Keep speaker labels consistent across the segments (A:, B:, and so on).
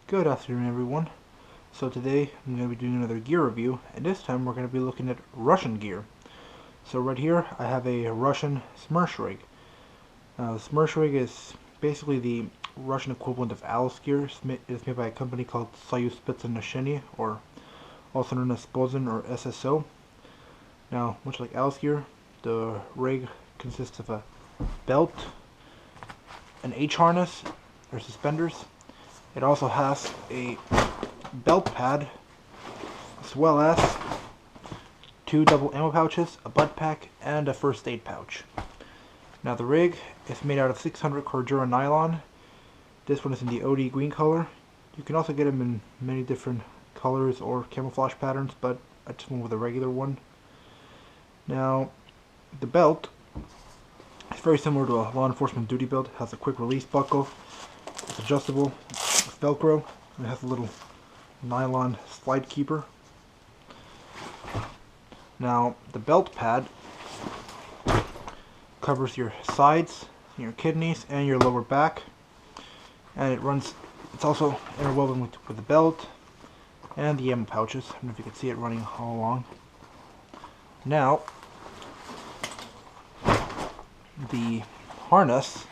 A: Good afternoon, everyone. So today I'm going to be doing another gear review, and this time we're going to be looking at Russian gear. So right here I have a Russian Smersh rig. Now the Smersh rig is basically the Russian equivalent of Alice gear. It's made by a company called Soyuz Spetsnazhenie, or also known as Spozin or SSO. Now, much like Alice gear, the rig consists of a belt, an H harness or suspenders. It also has a belt pad, as well as 2 double ammo pouches, a butt pack, and a first aid pouch. Now the rig is made out of 600 Cordura nylon. This one is in the OD green color. You can also get them in many different colors or camouflage patterns, but I just went with a regular one. Now the belt is very similar to a law enforcement duty belt. It has a quick release buckle. It's adjustable with Velcro, and it has a little nylon slide keeper. Now the belt pad covers your sides, your kidneys, and your lower back, and it's also interwoven with the belt and the ammo pouches. I don't know if you can see it running all along. Now the harness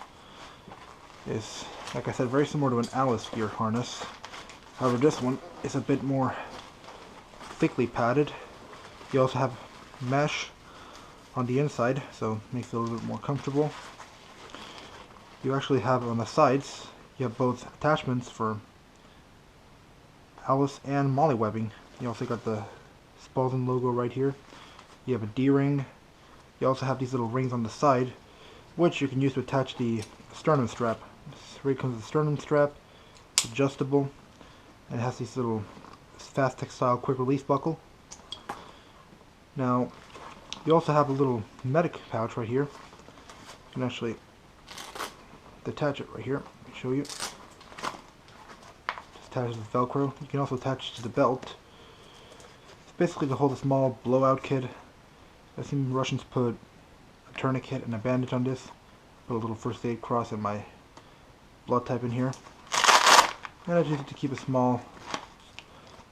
A: is, like I said, very similar to an Alice gear harness. However, this one is a bit more thickly padded. You also have mesh on the inside, so it makes it a little bit more comfortable. You actually have on the sides, you have both attachments for Alice and Molly webbing. You also got the Spozin logo right here. You have a D-ring. You also have these little rings on the side, which you can use to attach the sternum strap. This rig comes with a sternum strap, it's adjustable, and it has these little fast textile quick release buckle. Now you also have a little medic pouch right here. You can actually detach it right here. Let me show you. Just attaches with Velcro. You can also attach it to the belt. It's basically to hold a small blowout kit. I've seen Russians put a tourniquet and a bandage on this. Put a little first aid cross and my blood type in here. And I just need to keep a small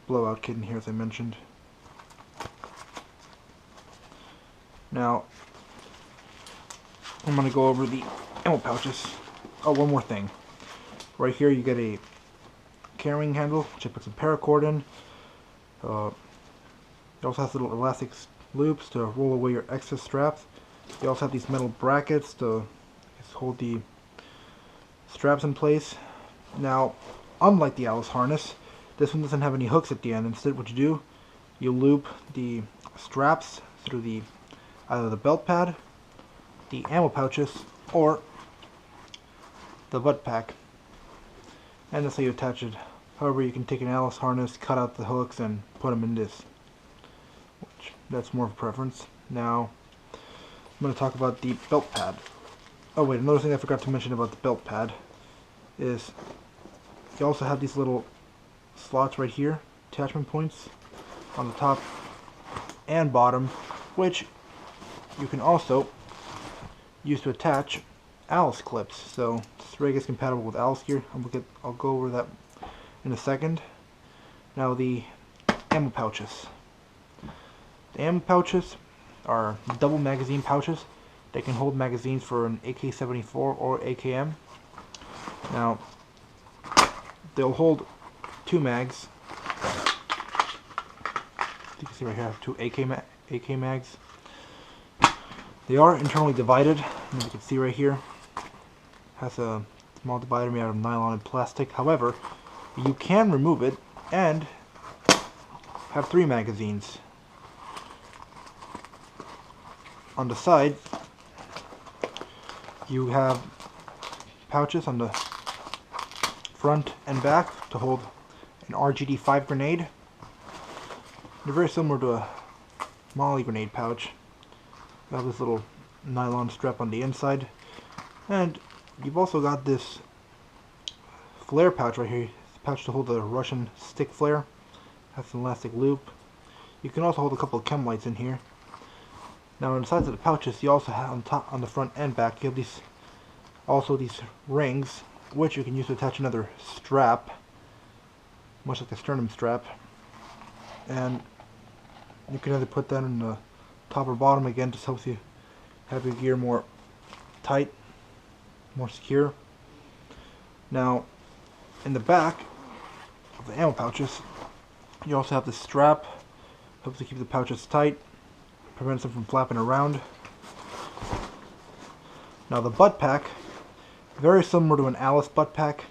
A: blowout kit in here, as I mentioned. Now, I'm going to go over the ammo pouches. Oh, one more thing. Right here you get a carrying handle, which I put some paracord in. It also has little elastic loops to roll away your excess straps. You also have these metal brackets to hold the straps in place. Now, unlike the Alice harness, this one doesn't have any hooks at the end. Instead, what you do, you loop the straps through either the belt pad, the ammo pouches, or the butt pack. And that's how you attach it. However, you can take an Alice harness, cut out the hooks, and put them in this. That's more of a preference. Now, I'm going to talk about the belt pad. Oh wait, another thing I forgot to mention about the belt pad is you also have these little slots right here, attachment points on the top and bottom, which you can also use to attach Alice clips. So this rig is compatible with Alice gear. I'll go over that in a second. Now the ammo pouches. The ammo pouches are double magazine pouches. They can hold magazines for an AK-74 or AKM. Now, they'll hold 2 mags. You can see right here I have 2 AK mags. They are internally divided, as you can see right here. It has a small divider made out of nylon and plastic. However, you can remove it and have 3 magazines. On the side, you have pouches on the front and back to hold an RGD-5 grenade. They're very similar to a Molly grenade pouch. You have this little nylon strap on the inside, and you've also got this flare pouch right here. It's a pouch to hold the Russian stick flare. Has an elastic loop. You can also hold a couple of chem lights in here. Now on the sides of the pouches, you also have on the front and back, you have these rings, which you can use to attach another strap much like a sternum strap, and you can either put that in the top or bottom. Again, just helps you have your gear more tight, more secure. Now, in the back of the ammo pouches, you also have this strap. Helps to keep the pouches tight, prevents them from flapping around. Now the butt pack, very similar to an Alice butt pack.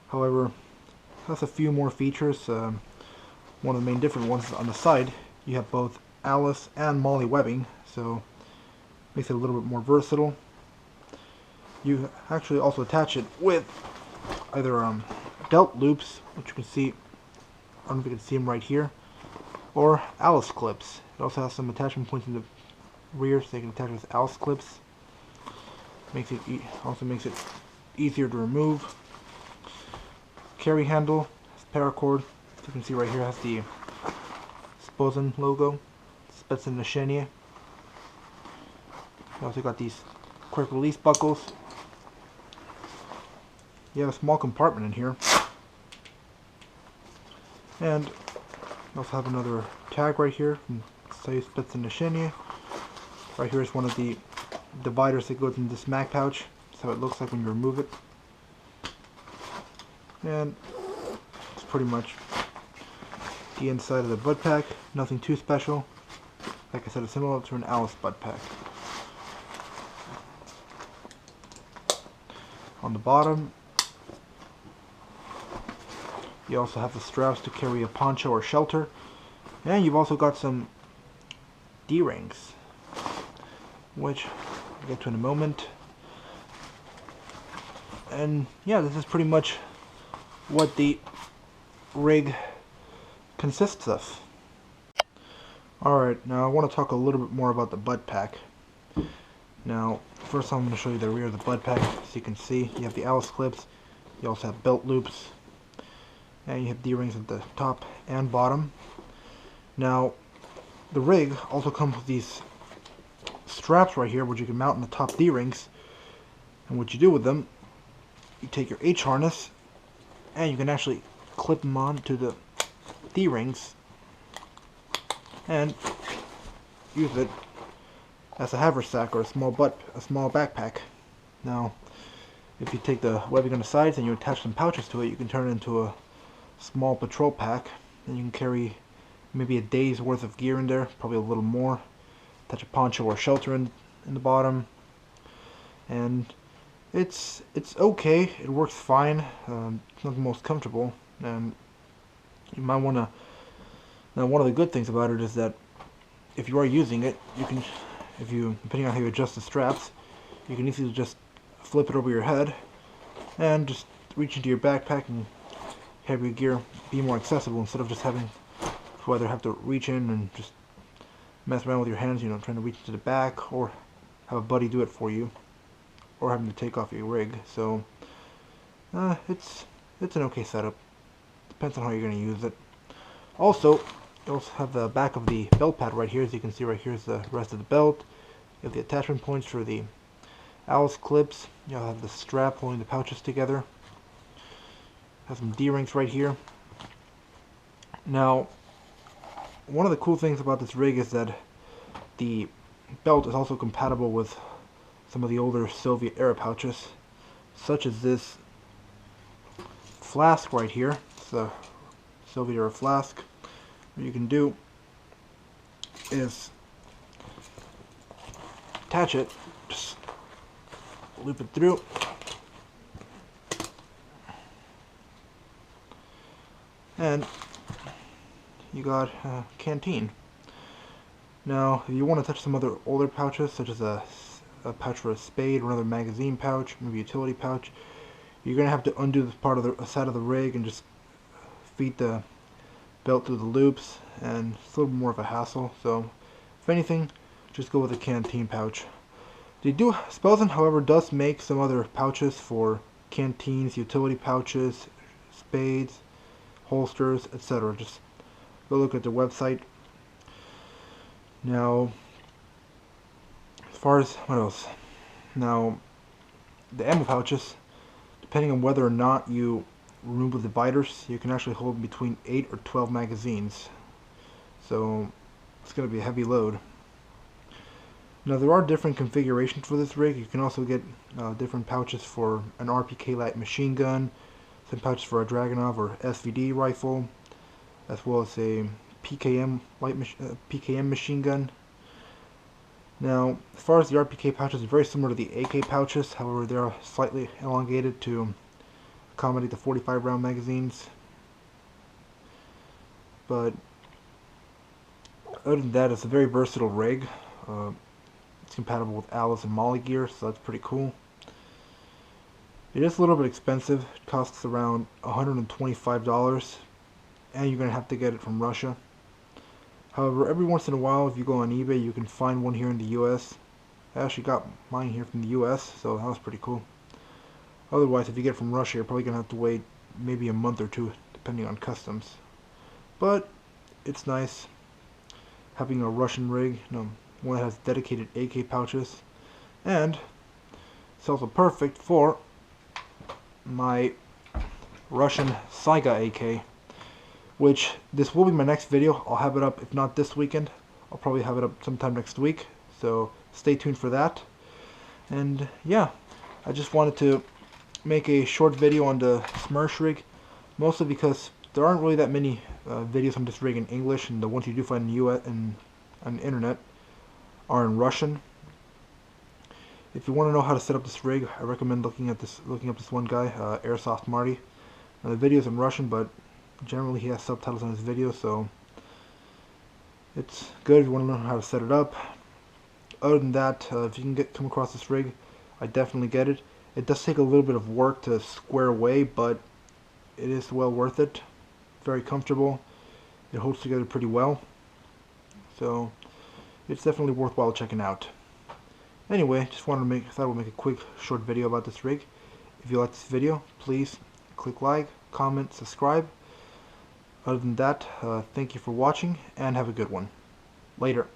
A: However, has a few more features. One of the main different ones is on the side. You have both Alice and Molly webbing, so makes it a little bit more versatile. You actually also attach it with either belt loops, which you can see. I don't know if you can see them right here, or Alice clips. It also has some attachment points in the rear, so they can attach with Alice clips. Also makes it easier to remove. Carry handle, paracord. As you can see right here, has the Sposen logo, Spetsnazhenie. You also got these quick release buckles. You have a small compartment in here, and you also have another tag right here from Spetsnazhenie. Right here is one of the dividers that goes in this mag pouch. That's how it looks like when you remove it. And it's pretty much the inside of the butt pack. Nothing too special. Like I said, it's similar to an Alice butt pack. On the bottom, you also have the straps to carry a poncho or shelter. And you've also got some D-rings, which I'll get to in a moment. And yeah, this is pretty much what the rig consists of. Alright, now I want to talk a little bit more about the butt pack. Now, first I'm going to show you the rear of the butt pack. As you can see, you have the Alice clips, you also have belt loops, and you have D-rings at the top and bottom. Now, the rig also comes with these straps right here, which you can mount in the top D-rings. And what you do with them, you take your H-harness, and you can actually clip them on to the D-rings and use it as a haversack or a small backpack. Now, if you take the webbing on the sides and you attach some pouches to it, you can turn it into a small patrol pack, and you can carry maybe a day's worth of gear in there, probably a little more. Attach a poncho or shelter in the bottom, and it's okay. It works fine. It's not the most comfortable, and you might want to. Now, one of the good things about it is that if you are using it, you can, depending on how you adjust the straps, you can easily just flip it over your head and just reach into your backpack and have your gear be more accessible instead of just having to either have to reach in and just mess around with your hands, trying to reach to the back, or have a buddy do it for you, or having to take off your rig. So it's an okay setup. Depends on how you're going to use it. Also, you also have the back of the belt pad right here. As you can see, right here is the rest of the belt. You have the attachment points for the Alice clips. You'll have the strap holding the pouches together. Have some D-rings right here. Now, one of the cool things about this rig is that the belt is also compatible with some of the older Soviet era pouches, such as this flask right here. It's a Soviet era flask. What you can do is attach it, just loop it through, and you got a canteen. Now, if you want to touch some other older pouches, such as a pouch for a spade, or another magazine pouch, maybe a utility pouch, you're going to have to undo this part of the side of the rig and just feed the belt through the loops, and it's a little more of a hassle. So, if anything, just go with a canteen pouch. Sposen, however, does make some other pouches for canteens, utility pouches, spades, holsters, etc. Just go look at their website. Now, as far as what else? Now, the ammo pouches, depending on whether or not you removable dividers. You can actually hold between 8 or 12 magazines. So it's going to be a heavy load. Now there are different configurations for this rig. You can also get different pouches for an RPK light machine gun, some pouches for a Dragunov or SVD rifle, as well as a PKM PKM machine gun. Now, as far as the RPK pouches, they're very similar to the AK pouches. However, they are slightly elongated to accommodate the 45 round magazines. But other than that, it's a very versatile rig. It's compatible with Alice and Molly gear, so that's pretty cool. It is a little bit expensive. It costs around $125, and you're going to have to get it from Russia. However, every once in a while, if you go on eBay, you can find one here in the US. I actually got mine here from the US, so that was pretty cool. Otherwise, if you get it from Russia, you're probably going to have to wait maybe a month or two, depending on customs. But it's nice having a Russian rig, one that has dedicated AK pouches, and it's also perfect for my Russian Saiga AK, which this will be my next video. I'll have it up, if not this weekend, I'll probably have it up sometime next week, so stay tuned for that. And yeah, I just wanted to make a short video on the Smersh rig, mostly because there aren't really that many videos on this rig in English, and the ones you do find in the US and on the internet are in Russian. If you want to know how to set up this rig, I recommend looking up this one guy, Airsoft Marty. Now, the video's in Russian, but generally he has subtitles on his video, so it's good if you want to learn how to set it up. Other than that, if you can come across this rig, I definitely get it. It does take a little bit of work to square away, but it is well worth it. Very comfortable. It holds together pretty well, so it's definitely worthwhile checking out. Anyway, just thought I would make a quick short video about this rig. If you like this video, please click like, comment, subscribe. Other than that, thank you for watching, and have a good one. Later.